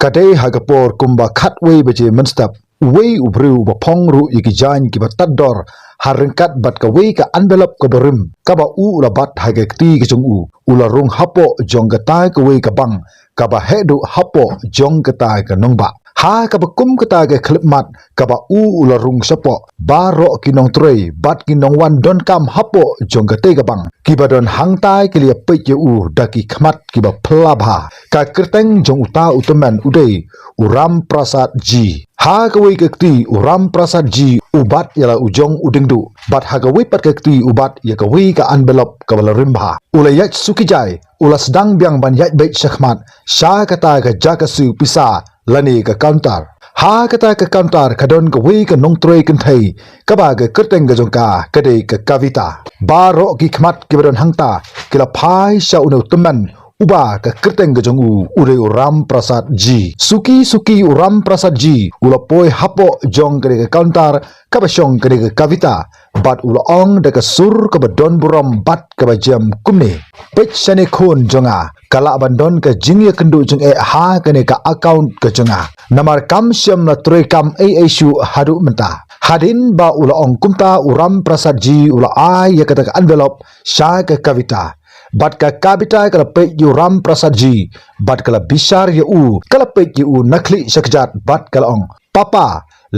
kadai hagapor kumba khatwei baje menstap wei ubru ba phongru ikijan ki batador harengkat bat ka wei ka envelope ka berim ka ba u la bat hagekti ki u ula rung hapo jong ka tai ka wei ka bang ka ba hedu hapo jong ka tai ka nongba ha ka ba kum ka tai ka klip mat ka ba u ula rung sapo ba ro ki nong trei bat ki nong wan don kam hapo jong ka te ka bang ki ba don hang tai ki lia pe ye u daki khmat ki ba phlabha ka kerteng jong uta uteman udei uram prasad ji ha kawai kekti uram prasad ji ubat yala ujong udingdu bat ha kawai pat kekti ubat ya kawai ka envelope ka balarimba ula yach sukijai ula sedang biang ban yach bait shakhmat sha kata ka jakasu pisa lani ka counter ha kata ka counter kadon kawai ka nongtrei kenthai ka ba ka kerteng ga jongka kadai ka kavita baro ki khmat ki badon hangta kila phai sha unu teman uba ka kerteng ga jongu ure uram prasad ji suki uram prasad ji ula poi hapo jong ka counter ka ba shong ka kavita bat ula ong da ka sur ka ba don buram bat ka ba jam kumne pech shane khon jonga kala bandon ka jingya kendu jeng ha ka ne ka account ka jonga namar kam syam na troi kam shu hadu menta hadin ba ula ong kumta uram prasad ji ula ai ya ka envelope sha ka kavita bat ka kabita kala pe yu ram prasad ji bat kala bishar ye u kala pe yu nakli sakjat bat kala ong papa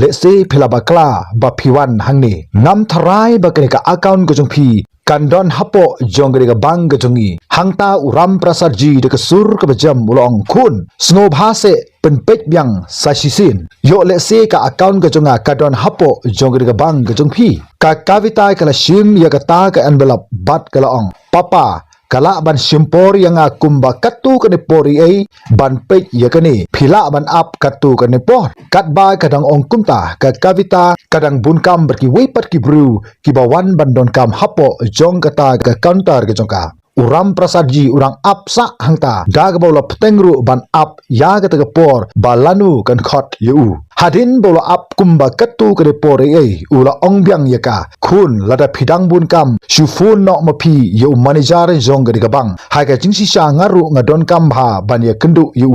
le se phila bakla ba phiwan hangni nam tharai ba ka account ko jong phi kandon hapo jongre ga bang ga jongi hangta uram prasad ji de ka sur ka bajam ulong khun snow bhase penpet byang sasisin yo le se ka account ga jonga kadon hapo jongre ga bang ga jong phi ka kavita kala shim ya ka ta ka envelope bat kala ong papa kala ban simpor yang akumba katu kene pori ei ban pek ya kene phila ban ap katu kene por kat ba kadang ong kumta ka kavita kadang bunkam berki weipat ki bru ki bawan bandon kam hapo jong kata ka counter ke jongka uram prasad ji urang ap sa hangta dag bola ptengru ban ap ya kata ka por balanu kan khot yu hadin bola ap kumba katu kene pori ei ula ong byang yaka khun lada phidang bun kam shufun no mapi yu manager jong ga bang hai ka jingsi sha ngaru ngadon kam bha ban ya kendu yu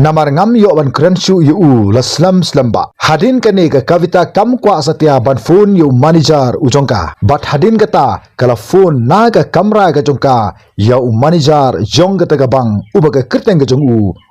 namar ngam yo ban kren shu yu la slam ba hadin kane ka kavita kam kwa satya ban phone yu manager ujongka bat hadin kata kala phone na ka kamra ga jongka ya manager jong ga bang ubaga kerteng ga jong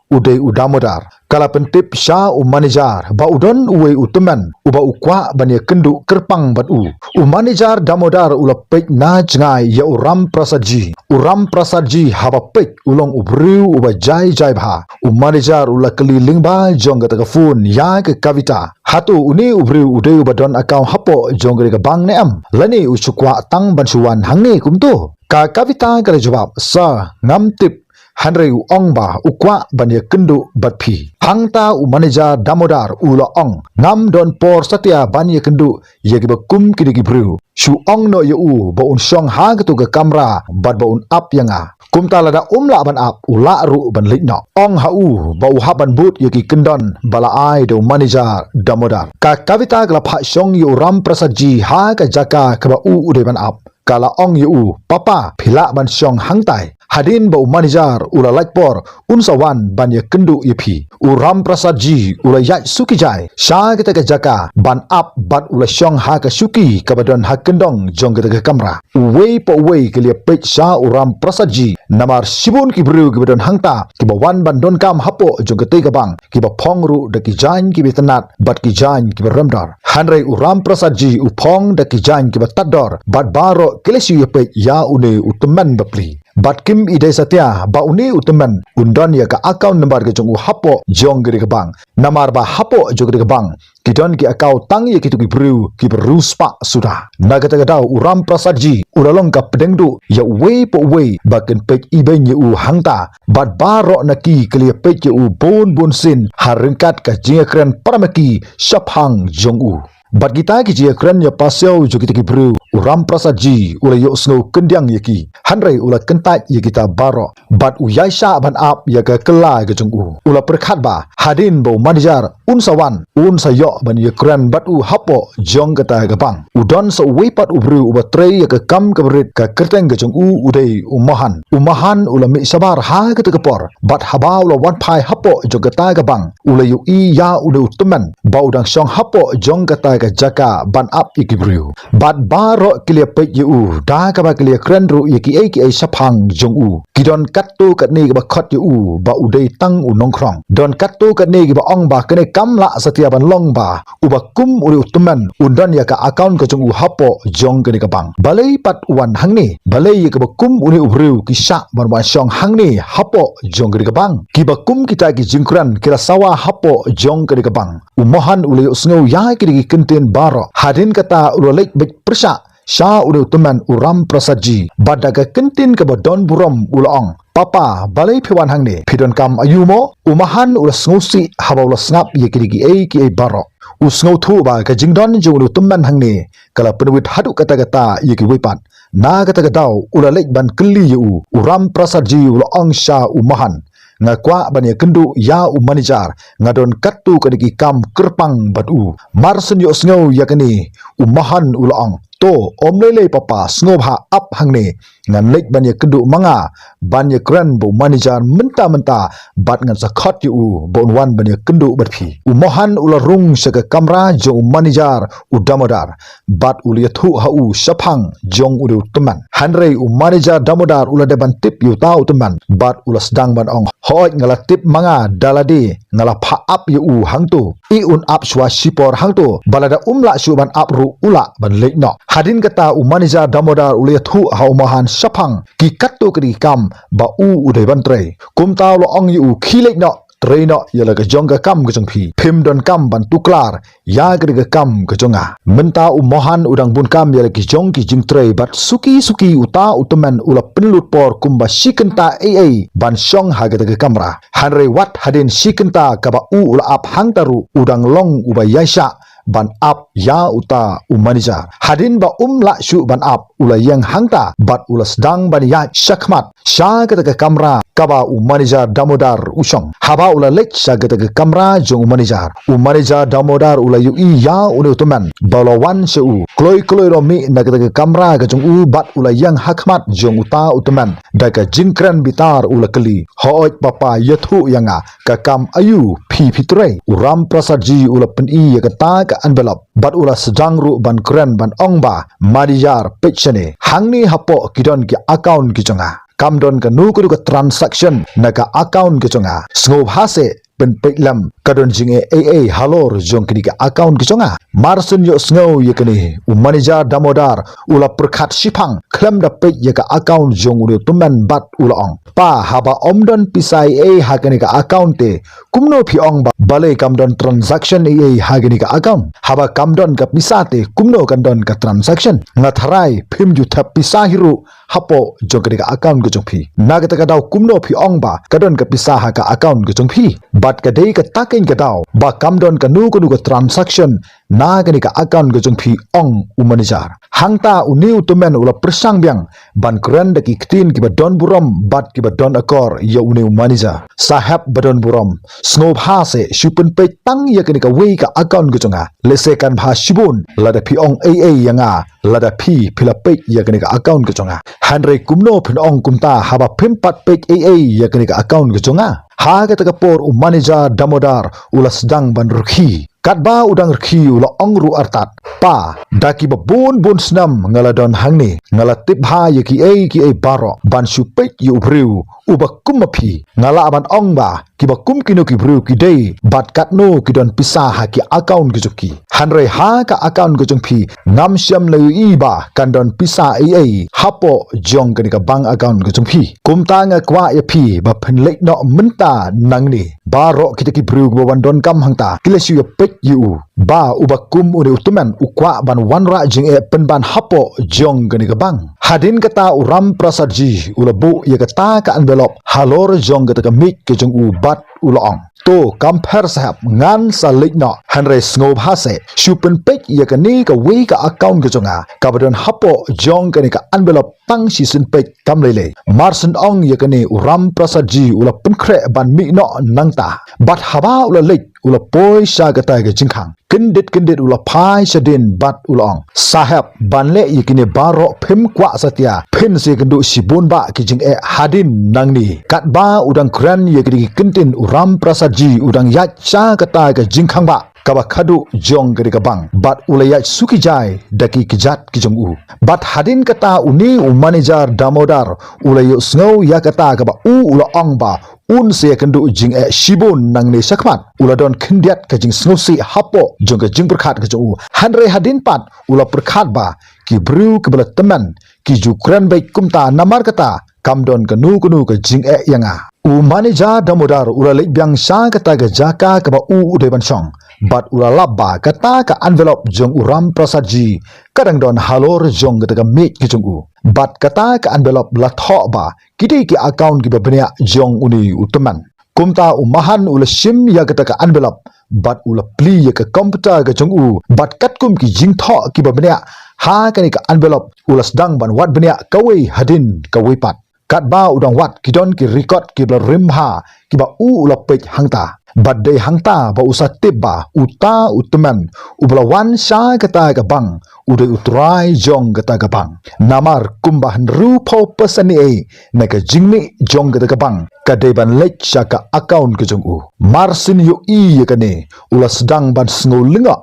udai udamodar kala pentip sha manager ba udon uwe uteman uba ukwa bania kendu kerpang bat manager damodar ula pek na jngai ya uram prasad ji haba pek ulong ubru uba jai bha manager ula keliling ba jong ga phone ya ke kavita hatu uni ubru udai uba don account hapo jong ga bang ne am lani usukwa tang bansuan hangne kumto ka kavita kala jawab sa ngam tip Hanrei ong ba ukwa banya kendu batpi hangta manager damodar ula ong ngam don por satya banya kendu yegi ba kum kidigi bru shu ong no yu ba un shong ha tu ga kamera bat ba un ap yanga kum ta lada la ban ap ula ru ban likno ong ha ba u ha ban but yegi kendon bala ai do manager damodar ka kavita gla pha shong yu ram prasad ji ha ka jaka ka ba de ban ap kala ong yu papa phila ban shong hangtai hadin ba manager ula lajpor unsawan ban ya kendu yepi uram prasad ji ula yach sukijai sha kita ka jaka ban ap bat ula shong ha ka suki kabadon ha kendong jong kita ka kamra uwei po uwei ke lia pech sha uram prasad ji namar sibun ki bru ki badon hangta ki ba wan ban don kam hapo jong kita ka bang ki ba phongru da ki jan ki betanat bat ki jan ki ba ramdar hanrei uram prasad ji uphong da ki jan ki ba tador bat baro kelesi ye pech ya une uteman bapli bat kim ide satya ba uni uteman undon ya ka account number ke jong hapo jong gri ke bang namar ba hapo jong gri ke bang kidon ki account tang ye ki tu ki bru spa sudah nagata ga uram prasad ji uralong ka pedengdu ya we po we ba ken pek iben ye u hangta bat baro naki klia pek ye u bon sin harengkat ka jinga kren paramaki shaphang jong bat kita ki je kran ya pasau jo kita ki bru uram prasaji ula yo snow kendiang yaki hanrei ula kentat ya kita baro bat u yaisha ban ap ya ka kela ke jong u ula perkhat ba hadin bo manager unsawan unsayo ban ya kran bat u hapo jong kata gapang udon so wepat ubru uba trei ya ka kam ka berit ka kerteng ke jong u udei umahan ula mi sabar ha ke tekepor bat haba ula wan pai hapo jo kata gapang ula yu i ya ula uteman ba udang syong hapo jong kata ka jaka ban ap ikibru bat baro klia pe yu da ka ba klia kran ru yaki ai sapang jong u kidon kattu kat ni ba khot yu ba udei tang u nongkrong don kattu kat ni ba ong ba kene kamla satia ban long ba uba kum uri utuman undan ya ka account ka jong u hapo jong kene ka bang balai pat wan hangni balai ya ka ba kum uri ubru ki sha ban wan syong hangni hapo jong kene ka bang ki ba kum kita ki jingkran kira sawa hapo jong kene ka bang umohan uli usngau ya ki kentin baro hadin kata ulolek bek persya sya uli utuman uram prasaji badaga kentin ke badon burom ulaong papa balai phiwan hangni phidon kam ayumo umahan ulas ngusi hawa ulas ngap ye ki ai baro usngau thu ba ka jingdon julu tumman hangni kala penwit hadu kata-kata ye ki wipat na kata-kata ulalek ban keli yu uram prasaji ulaong sya umahan ngakwa bania kendu ya umanijar ngadon katu kadiki kam kerpang batu marsen yo sngo yakani umahan ulaong to omlele papa snobha up hangne ngan lek banya kendu manga banya kran bo manager menta bat ngan sakhot yu bon wan banya kendu batphi umohan ularung saka kamra jo manager udamodar bat uliathu hau sapang jong udu teman hanrei manager damodar ulade ban tip yu tau teman bat ulas dang ban ong hoi ngala tip manga dalade ngala pha up yu hangtu I un up swa sipor hangtu balada umla su ban up ru ula ban lekno hadin kata manager damodar uliathu hau mahan sapang ki kattu kri kam ba udai bantre kumta lo ong yu khilek no traino yala ka jong ka kam ka jong phi phim don kam ban tuklar ya kri ka kam ka jonga menta mohan udang bun kam yala ki jong ki jing tre bat suki uta utuman ula penlut por kumba sikenta ai ban syong ha ka kamra hanre wat hadin sikenta ka ba ula ap hangtaru udang long uba yaisha ban up ya uta umanija hadin ba la shu ban up ula yang hangta bat ula sedang ban ya syakmat sya kata ke kamra kaba umanija damodar usong haba ula lek sya kata ke kamra jong umanija damodar ula yu ya ulu tuman balawan shu kloi ro mi na kata ke kamra ke jong u bat ula yang hakmat jong uta utuman daga jingkran bitar ula keli hooj papa yathu yanga ka kam ayu phi fitre uram prasaji ula peni ya kata ka envelope bat ula sedang ru ban kren ban ongba madijar pechane hangni hapo kidon ki account ki chonga kamdon ka nu ku transaction na ka account ki chonga sngop hase ben peklam kadon jinge AA halor jong kini ka account ki chonga marsun yo snow yakani manager damodar ula perkhat sipang klam da pek ya ka account jong udu tuman bat ula ong pa haba omdon pisai a hakani ka account te kumno phi ong ba balai kamdon transaction a hakani ka account haba kamdon ka pisate kumno kandon ka transaction ngatharai phim ju thap pisahiru hapo jong kini ka account ki jong phi nagata ka daw kumno phi ong ba kadon ka pisa ha ka account ki jong phi bat ka dei ka takin ka daw ba kamdon ka nu ka transaction na kani ka account ka jong phi ong umanijar hangta uniu tumen ula persang biang ban kren da ki ktin ki ba don burom bat ki ba don akor ya uniu manager sahab badon burom snob ha se shupun pe tang ya kani ka wei ka account ka jonga lese kan bha shibun lada phi ong aa yanga lada phi phila pe ya kani ka account ka jonga hanre kumno phin ong kumta haba phim pat pe aa ya kani ka account ka jonga ha ka ta por manager damodar ulas dang ban rukhi katba udang rkhi ula ongru artat pa daki ba bon snam ngala don hangni ngala tip ha yaki ki baro ban supet yu briu uba kumapi ngala ban ong ba ki ba kum kino ki briu ki dei bat katno ki don pisa ha ki account ki joki hanre ha ka account ki jong phi ngam syam le i ba kan don pisa hapo jong ka ka bank account ki jong phi kumta nga kwa ya phi ba phen lek no menta nangni baro ki ki briu ba wan don kam hangta kilesiu ya yu ba ubakum uni utuman ukwa ban wanra jing penban hapo jong gani bang hadin kata uram prasaji ulabu ya kata ka envelope halor jong kata ka mik ke jong u bat ulaong to compare sahab ngan salik no hanre sngop hase shupen pek ya ka ni ka we ka account ka jonga ka badon hapo jong ka ni ka envelope tang si sin pek kam lele marsen ong ya ka ni uram prasad ji ula punkre ban mi no nangta bat haba ula lek ula poi sha ka ta ga jingkhang kendit ula phai sadin bat ulong sahab banle yikini baro phim kwa satya phin se kendu sibun ba ki jing e hadin nangni kat ba udang kran yikini kentin uram prasadji udang yat cha kata ka jingkhang ba kaba khadu jong gari ka bang bat ulayat suki jai daki kijat kijong u bat hadin kata uni manager damodar ulayo sngow ya kata kaba ula ong ba un se kendu jing e shibun nang ne sakmat ula don khindiat ka jing snosi hapo jong ka jing perkhat ka jong hanre hadin pat ula perkhat ba ki bru ke bala teman ki jukran bai kumta namar kata kamdon ka nu ka jing e yanga u manager damodar ula lek byang sha kata ga jaka ka ba u de ban song bat ula labba kata ka envelope jong uram prasadji kadang don halor jong kata ka met ki jong u bat kata ka envelope la tho ba kiti ki account ki babnya jong uni uteman kumta umahan ula sim ya kata ka envelope bat ula pli ya ka computer ka jong u bat kat kum ki jing tho ki babnya ha ka ni ka envelope ula sedang ban wat benya kawai hadin kawai pat kat ba udang wat kidon ki record ki bla rim ha ki ba u ula pej hangta bat de hangta ba usa tibba uta utman ubla wan sha kata ka bang ude utrai jong kata ka bang namar kumbahan rupo pesani e na ka jingni jong kata ka bang ka de ban lek sha ka account ka jong u marsin yu i ka ne ula sedang ban sngo linga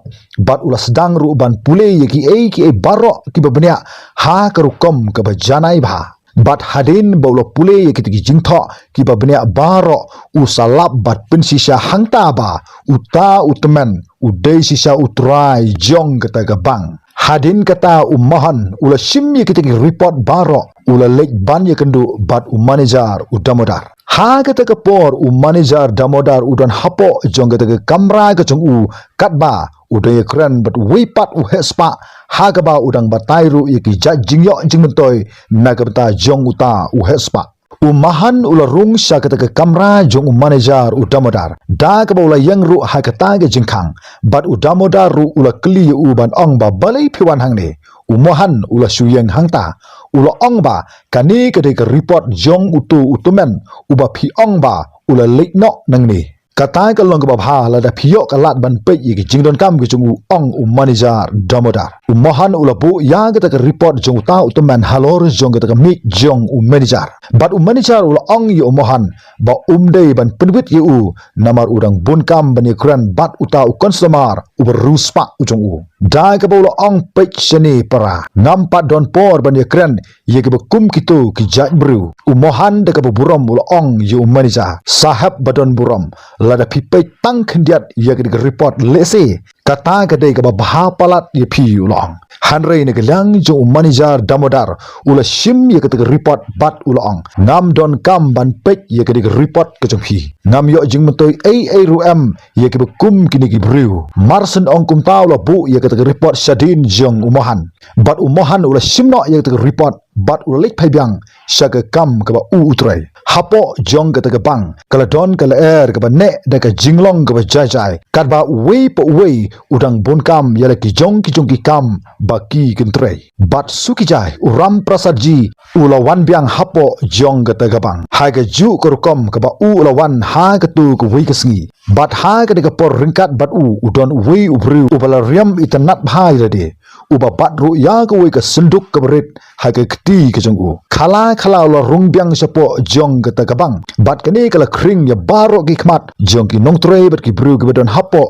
bat ula sedang ru ban pule ye ki e baro ki ba bnya ha ka rukom ka ba janai bha bat hadin baulo pule ye kitigi jingtho ki babnya baro usalap bat pensisa hangta ba uta utman udai sisa utrai jong kata gabang hadin kata umahan ula sim ye kitigi report baro ula lek ban ye kendu bat manager udamodar ha kata ke por manager damodar udan hapo jong kata ke kamera ke jong u katba udai keren bat wipat hespa ha ka ba udang batairu ye ki jingyo jingmentoy nagabta jong uta hespa umahan ula rung sha kata ke kamera jong manager udamodar da ka ba ula yang ru ha kata ke jingkhang bat udamodar ru ula kli u ban ong ba balai phiwan hang ne umahan ula suyeng hangta ula ong ba kani ka de ke report jong utumen uba phi ong ba ula lekno nang ni kata ka long ka ba la da phiyo ka lat ban pe ye ki jingdon kam ki chung ong manager damodar umahan ula bu ya ka ka report jong ta utumen halor jong ka ka mi jong manager bat manager ula ong ye umahan ba dei ban penwit ye u namar udang bun kam ban ye kran bat uta consumer uber ruspa ujong u da ka ba ula ong pe shani para nampat don por ban ye kran ye ki kum kitu ki jat bru umahan da ka burom ula ong ye manager sahab badon burom lada pipai tang khendiat ye ki report lese kata ka dei ka bah palat ye phi ulong hanrei ne gelang jo manager damodar ula sim ye ka report bat ulong ngam don kam ban pek ye ka report ka jong phi ngam yo jing mtoi ai ruam ye ki kum kini ki bru marsen ong kum taw la bu ye ka report sadin jong umahan bat umahan ula simno ye ka report bat ula lek phai byang syaga kam ka ba utrai hapo jong ka ta bang kala don kala er ka ba ne da ka jinglong ka ba jai kat ba we po we udang bon kam yala ki jong ki kam baki kentrei bat suki jai uram prasadji ula wan byang hapo jong ka ta bang ha ga ju korkom ka ba ula wan ha ka tu ko we ka sngi bat ha ka de ka por ringkat bat udon we ubru ubala riam itanat bhai rade uba bat ru ya ka we ka senduk ka berit ha ka kti ka jong u khala ula rung byang sapo jong ka ta bang bat kani kala kring ya baro ki khmat jong ki nong trei bat ki bru ka don hapo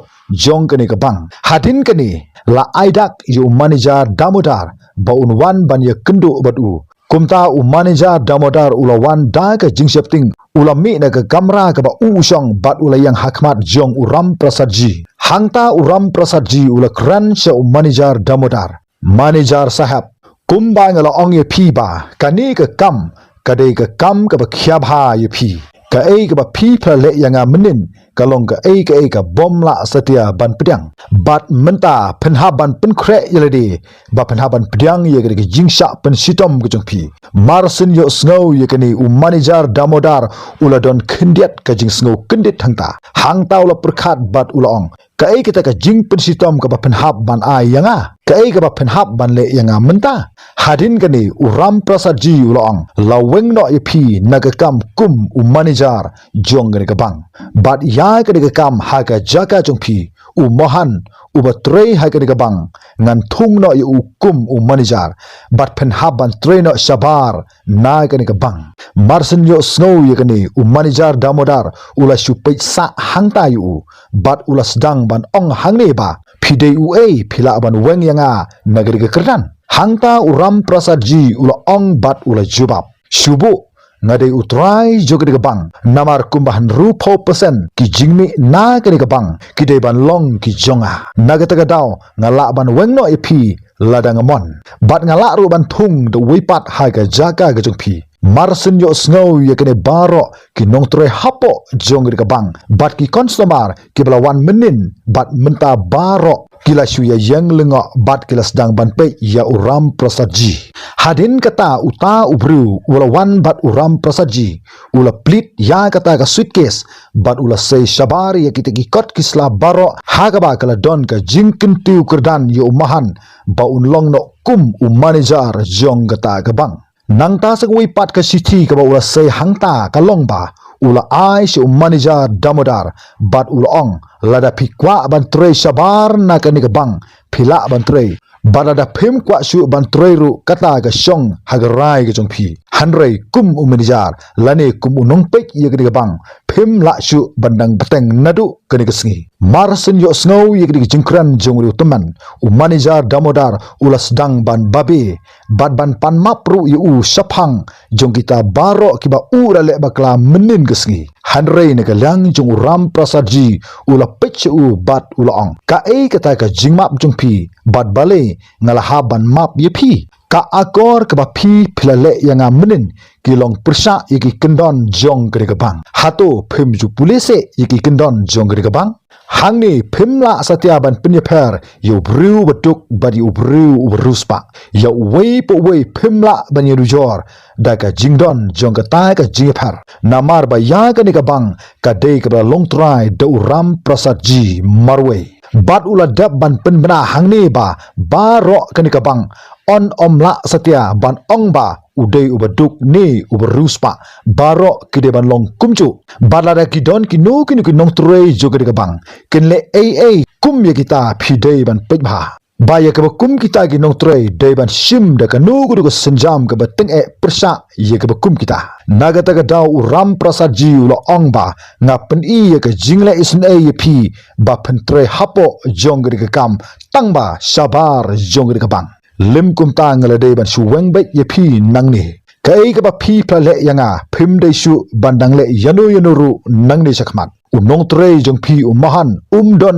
jong kani ka bang hadin kani la aidak yu manager damodar ba unwan ban ye kendu bat kumta manager damodar ulawan da ka jingsepting ulami na ka kamera ka ba usong bat ula yang hakmat jong uram prasadji hangta uram prasadji ula kran sha manager damodar manager sahab kumba ngala ong ye phi ba kani ka kam ka de ka kam ka ba khya bha ye phi ka ei ka ba phi phla le yanga menin kalong ka bom la setia ban pedang bat menta penhaban penkre yeledi ba penhaban pedang ye ke jingsha pen sitom ke jongpi marsin yo snow ye ke ni manager damodar uladon kendiat ka jing snow kendit hangta ula perkhat bat ulaong kita ka jing pen sitom ka ba penhab ban ai yanga ka ba penhab ban le yanga menta hadin ke ni uram prasad ji ulaong laweng no ipi nagakam kum manager jong ke bang bat ya ke kam ha ka jaka jongpi mohan batrei ha ke bang ngan thung no yu kum manager bat penhab ban trei no shabar na ke bang marsin yo snow ye ke ni manager damodar ula supai sa hangta yu bat ula sedang ban ong hangne ba pidei phila ban weng yanga nagari ke kerdan hangta uram prasad ji ula ong bat ula jubab shubu ngadai utrai jogri ke bang namar kumbahan rupo persen ki jingmi na ke bang ki dei ban long ki jonga nagata ka daw ngala ban weng no ipi ladang amon bat ngala ru ban thung de wipat ha ka jaga ke jongpi marsin yo snow ye kene baro ki nong tre hapo jongri ke bang bat ki konstomar ki belawan menin bat menta baro kila shuya yang lengo bat kila sedang ban pe ya uram prasadji hadin kata uta ubru ula wan bat uram prasadji ula plit ya kata ka suitcase bat ula sei shabari ya kita kot kisla baro hagaba kala don ka jingkin tiu kerdan yo umahan ba unlong no kum manager jong kata ka bang nang ta sagwi pat ka city ka ba ula sei hangta ka long ba ula ai si manager damodar bat ula ong lada pikwa ban trei shabar na ka ni ka bang phila ban trei badada phim kwa shu ban trei ru kata ga shong hagarai ga jongphi hanrei kum manager lane kum unong pek ye ga bang phim la shu bandang bateng nadu ka ni ka sngi marsin yo snow ye ga jingkran jongru teman manager damodar ula sedang ban babe bat ban pan mapru yu shaphang jong kita baro kiba ura le bakla menin ka sngi hanrei ne ka lang jong ram prasad ji ula pech u bat ula ong ka kata ka jingmap jongphi bat bale ngalahaban map ye phi ka akor ka ba phi philale yanga menin kilong persa yiki kendon jong gre bang hato phim ju police yiki kendon jong gre bang hangni phimla satyaban penyeper yo bru batuk badi ubru ubruspa yo wei po wei phimla banyeru jor daga jingdon jong ka ta ka jipar namar ba ya ka ni ka bang ka dei ka long try do ram prasad ji marwe bat ula dab ban penbena hangni ba baro ka ni ka bang on omla satya ban ong ba udai ubaduk ni uberuspa baro kide ban long kumcu balada kidon kinu nong trei joga de bang kenle kum ye kita phidei ban pekba baya ke kum kita ki nong trei dei ban shim de kanu gu senjam ke bateng persa ye ke kum kita nagata ga daw ram prasad ji ulo ong ba ngapen ye ke jingle isn ye phi ba pen trei hapo jong ge kam tangba shabar jong ge bang lim kum ta ngala dei ban shu weng bet ye phi nang ni kai ka ba phi pla le yanga phim dei shu bandang le yanu ru nang ni sakmat nong trei jong phi mahan don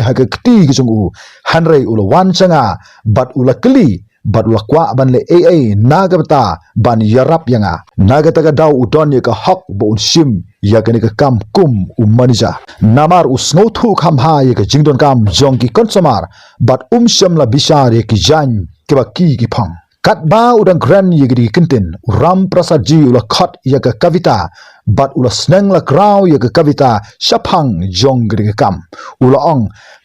ha ka kti ki jong u hanrei ula wan changa bat ula kli bat ula kwa ban le nagata ban yarap yanga nagata ga daw udon ye ka hak bo un sim ya ka ni ka kam kum manija namar usngo thu kham ha ye ka jingdon kam jong ki konsomar bat sham la bishar ye ki jan ke ba ki phang kat ba udang gran ye gi kintin ram prasad ji ula khat ye ka kavita bat ula sneng la kraw ye ka kavita shaphang jong gi kam ula ong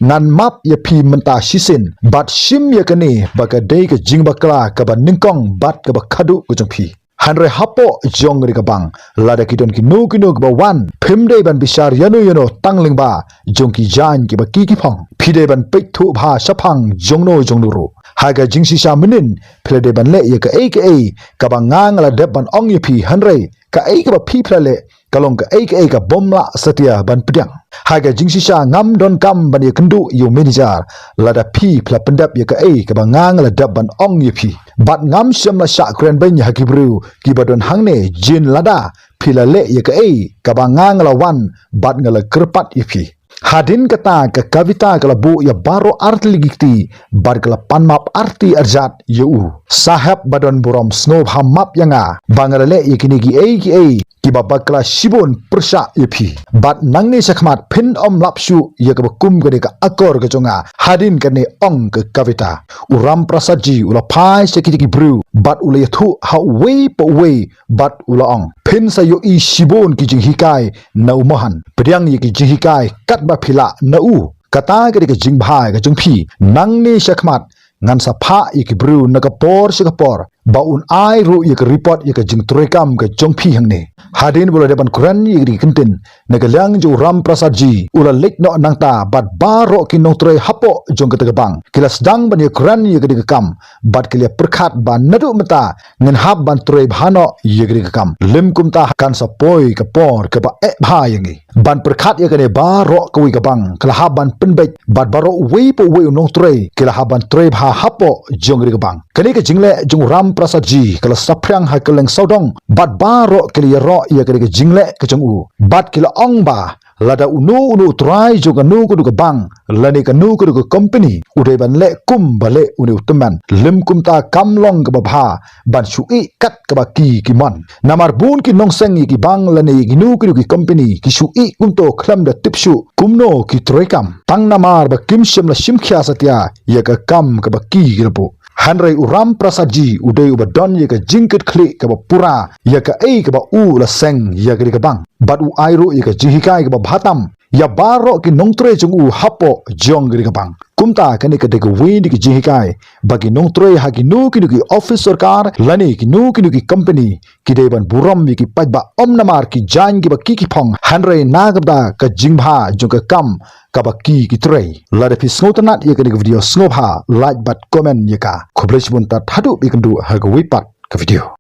nan map ye phi menta shisin bat shim ye ka ni ba ka dei ka jing bakla ka ba ningkong bat ka ba khadu ko jong phi hanre hapo jong ri ka bang lada kidon ki no ba wan phim dei ban bishar yano tangling ba jong ki jan ki ba ki phang phide ban pek thu bha shaphang jongno ru haga jingsi sha menin phede ban le ye ka ka ba ngang la deb ban ong ye phi hanre ka ka ba phi phle kalong ka ka bomla satya ban pdyang haga jingsi sha ngam don kam ban ye kendu yo manager lada phi phla pendap ye ka ba ngang la deb ban ong ye phi bat ngam sham la sha kren ban ya kibru ki badon hangne jin lada phila le ye ka ba ngang la wan bat ngala kerpat ye phi Hadin kata ke kavita kalabu ya baro arti ligiti bar kala panmap arti arjat yeu. Sahab badon buram snob hamap yanga bangalale yakini ki babak kala shibon persya yepi. Bat nangni sakmat pin om lapsu ya ke bakum ke ka akor ke jonga hadin kane ong ke kavita. Uram prasaji ula pai sekiti bru bat ula yathu ha wei po wei bat ula ong. Pin sayo i shibon ki jing hikai na umahan. Pediang ye ki jing hikai kat ba phila na u. Kata ke jing bhai ke jung phi nangni sakmat ngan sa pha ye ki bru na ka por sikapor. Baun ai ru ye ke report ye ke jing turekam ke jong phi hangne. Hadin bola depan Quran ye di kentin nagalang jo ram prasaji ula lek no nangta bat baro kinong tre hapo jong kete bang kilas dang ban ye Quran ye di kam bat kilia perkhat ban nadu mata ngen hab ban tre bhano ye di kam lim kumta kan sa poi ka por ka ba e bha yangi ban perkhat ye kene baro kwi ka bang kala hab ban penbet bat baro wei po wei nong tre kila hab ban tre bha hapo jong di bang kali ke jingle jong ram prasaji kala sapryang ha keleng saudong bat baro kilia ro ia ke jingle ke jong u bat kila ong ba lada unu try juga nu kudu ke bang lani ke nu kudu ke company udai ban le kum bale unu teman lim kum ta kamlong ke babha ban shui kat ke baki kiman namar bun ki nong seng ki bang lani ki nu kudu ki company ki shui kum to khlam da tipshu kumno ki troikam tang namar ba kim shem la shim khya satya ya ke kam ke baki girpo Hanrai uram prasaji udai ubadon ye ke jingkit klik ke pura ye ke ke ba u la seng ye ke bang bat u airu ye ke jihikai ke bhatam ya baro ki nongtre jung u hapo jong ke bang kumta kani ke de win ki jihikai bagi nongtre ha ki nu ki office sarkar lani ki nu ki company ki de ban buram ki pajba om namar ki jan ki ba ki phong Hanrai nagda ka jingbha jung ke kam ka ba ki trei la de pisngotanat ye ke video snobha like but comment ye ka khoblech bun ta thadu bikandu ha ka wipat ka video